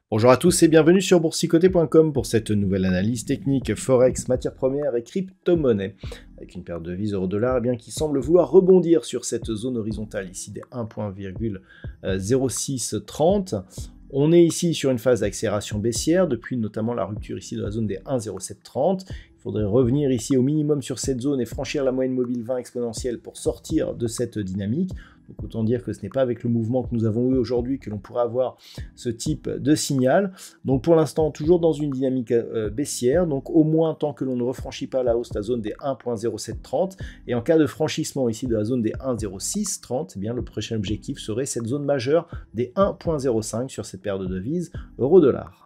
Bonjour à tous et bienvenue sur boursicoté.com pour cette nouvelle analyse technique Forex, matières premières et crypto-monnaie. Avec une paire de devises euro-dollar qui semble vouloir rebondir sur cette zone horizontale ici des 1.0630. On est ici sur une phase d'accélération baissière depuis notamment la rupture ici de la zone des 1.0730. Il faudrait revenir ici au minimum sur cette zone et franchir la moyenne mobile 20 exponentielle pour sortir de cette dynamique. Donc autant dire que ce n'est pas avec le mouvement que nous avons eu aujourd'hui que l'on pourra avoir ce type de signal. Donc pour l'instant, toujours dans une dynamique baissière, donc au moins tant que l'on ne refranchit pas la hausse la zone des 1.0730. Et en cas de franchissement ici de la zone des 1.0630, eh bien le prochain objectif serait cette zone majeure des 1.05 sur cette paire de devises euro-dollar.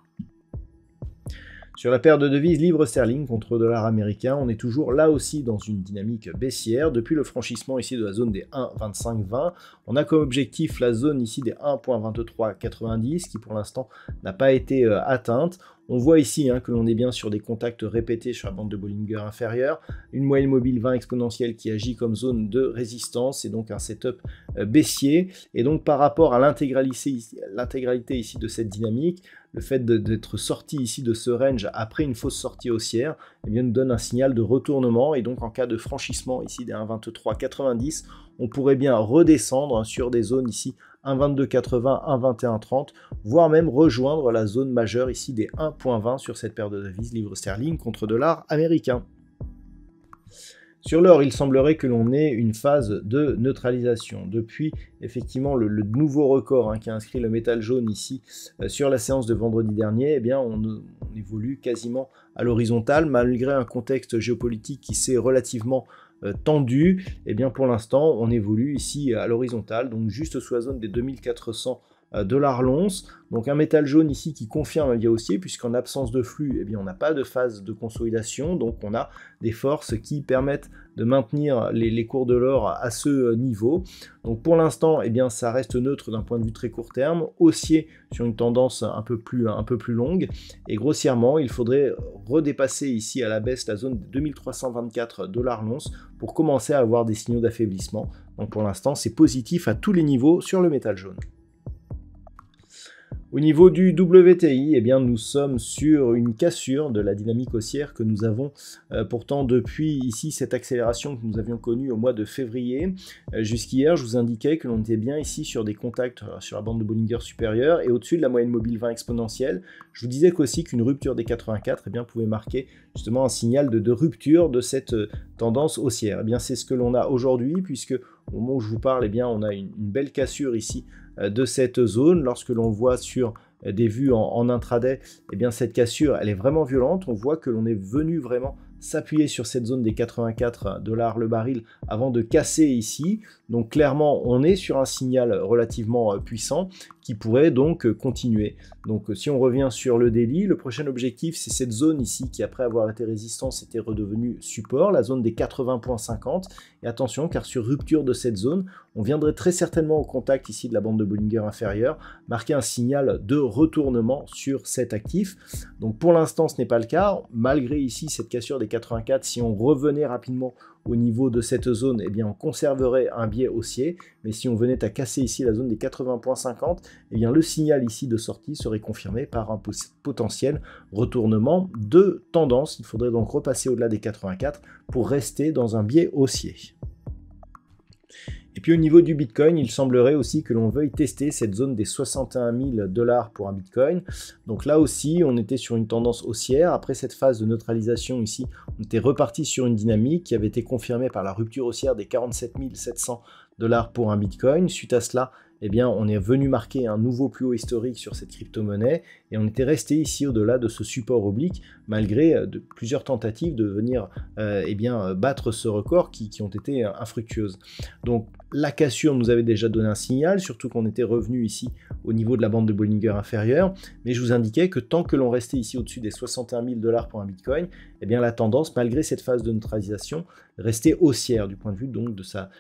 Sur la paire de devises livre sterling contre dollar américain, on est toujours là aussi dans une dynamique baissière. Depuis le franchissement ici de la zone des 1.2520, on a comme objectif la zone ici des 1.2390 qui pour l'instant n'a pas été atteinte. On voit ici que l'on est bien sur des contacts répétés sur la bande de Bollinger inférieure, une moyenne mobile 20 exponentielle qui agit comme zone de résistance et donc un setup baissier. Et donc par rapport à l'intégralité ici de cette dynamique, le fait d'être sorti ici de ce range après une fausse sortie haussière, eh bien, nous donne un signal de retournement et donc en cas de franchissement ici des 1.2390, on pourrait bien redescendre sur des zones ici 1.2280, 1.2130, voire même rejoindre la zone majeure ici des 1.20 sur cette paire de devises livre sterling contre dollar américain. Sur l'or, il semblerait que l'on ait une phase de neutralisation. Depuis effectivement le nouveau record qui a inscrit le métal jaune ici sur la séance de vendredi dernier, eh bien on évolue quasiment à l'horizontale malgré un contexte géopolitique qui s'est relativement tendu. Eh bien pour l'instant, on évolue ici à l'horizontale, donc juste sous la zone des 2400 $ l'once. Donc un métal jaune ici qui confirme un biais haussier puisqu'en absence de flux, eh bien on n'a pas de phase de consolidation, donc on a des forces qui permettent de maintenir les cours de l'or à ce niveau. Donc pour l'instant, eh bien ça reste neutre d'un point de vue très court terme, haussier sur une tendance un peu plus longue, et grossièrement, il faudrait redépasser ici à la baisse la zone de 2324 $ l'once pour commencer à avoir des signaux d'affaiblissement. Donc pour l'instant, c'est positif à tous les niveaux sur le métal jaune. Au niveau du WTI, eh bien, nous sommes sur une cassure de la dynamique haussière que nous avons pourtant depuis ici cette accélération que nous avions connue au mois de février. Jusqu'hier, je vous indiquais que l'on était bien ici sur des contacts sur la bande de Bollinger supérieure et au-dessus de la moyenne mobile 20 exponentielle. Je vous disais qu'aussi qu'une rupture des 84 eh bien, pouvait marquer justement un signal de rupture de cette tendance haussière. Eh bien, c'est ce que l'on a aujourd'hui puisque au moment où je vous parle, eh bien, on a une belle cassure ici de cette zone. Lorsque l'on voit sur des vues en intraday, eh bien cette cassure elle est vraiment violente. On voit que l'on est venu vraiment s'appuyer sur cette zone des 84 $ le baril avant de casser ici. Donc clairement on est sur un signal relativement puissant qui pourrait donc continuer. Donc si on revient sur le daily, le prochain objectif c'est cette zone ici qui après avoir été résistance était redevenue support, la zone des 80.50. Et attention car sur rupture de cette zone, on viendrait très certainement au contact ici de la bande de Bollinger inférieure, marquer un signal de retournement sur cet actif. Donc pour l'instant ce n'est pas le cas, malgré ici cette cassure des 84, si on revenait rapidement au niveau de cette zone, eh bien on conserverait un biais haussier, mais si on venait à casser ici la zone des 80.50, eh bien le signal ici de sortie serait confirmé par un potentiel retournement de tendance. Il faudrait donc repasser au-delà des 84 pour rester dans un biais haussier. Et puis au niveau du Bitcoin, il semblerait aussi que l'on veuille tester cette zone des 61 000 $ pour un Bitcoin. Donc là aussi, on était sur une tendance haussière. Après cette phase de neutralisation ici, on était reparti sur une dynamique qui avait été confirmée par la rupture haussière des 47 700 $ pour un Bitcoin. Suite à cela, eh bien, on est venu marquer un nouveau plus haut historique sur cette crypto-monnaie et on était resté ici au-delà de ce support oblique malgré plusieurs tentatives de venir battre ce record qui ont été infructueuses. Donc la cassure nous avait déjà donné un signal, surtout qu'on était revenu ici au niveau de la bande de Bollinger inférieure, mais je vous indiquais que tant que l'on restait ici au-dessus des 61 000 $ pour un Bitcoin, eh bien la tendance, malgré cette phase de neutralisation, restait haussière du point de vue donc de sa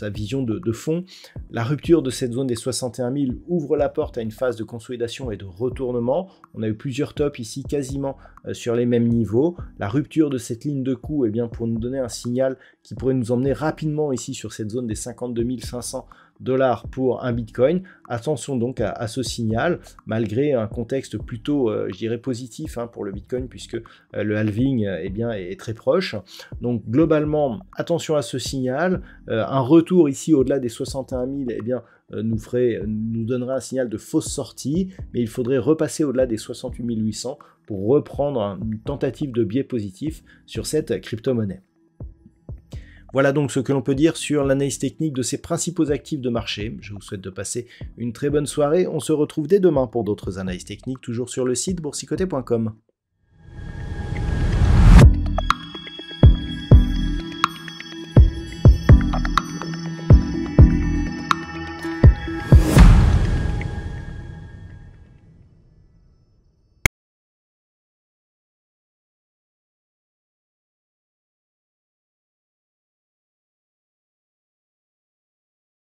vision de fond. La rupture de cette zone des 61 000 ouvre la porte à une phase de consolidation et de retournement. On a eu plusieurs tops ici quasiment sur les mêmes niveaux. La rupture de cette ligne de coup, eh bien, pour nous donner un signal qui pourrait nous emmener rapidement ici sur cette zone des 52 500 $ pour un Bitcoin. Attention donc à ce signal, malgré un contexte plutôt, je dirais, positif pour le Bitcoin, puisque le halving eh bien, est très proche. Donc globalement, attention à ce signal. Un retour ici au-delà des 61 000 eh bien, nous donnerait un signal de fausse sortie, mais il faudrait repasser au-delà des 68 800 pour reprendre une tentative de biais positif sur cette crypto-monnaie. Voilà donc ce que l'on peut dire sur l'analyse technique de ces principaux actifs de marché. Je vous souhaite de passer une très bonne soirée. On se retrouve dès demain pour d'autres analyses techniques, toujours sur le site boursicoté.com.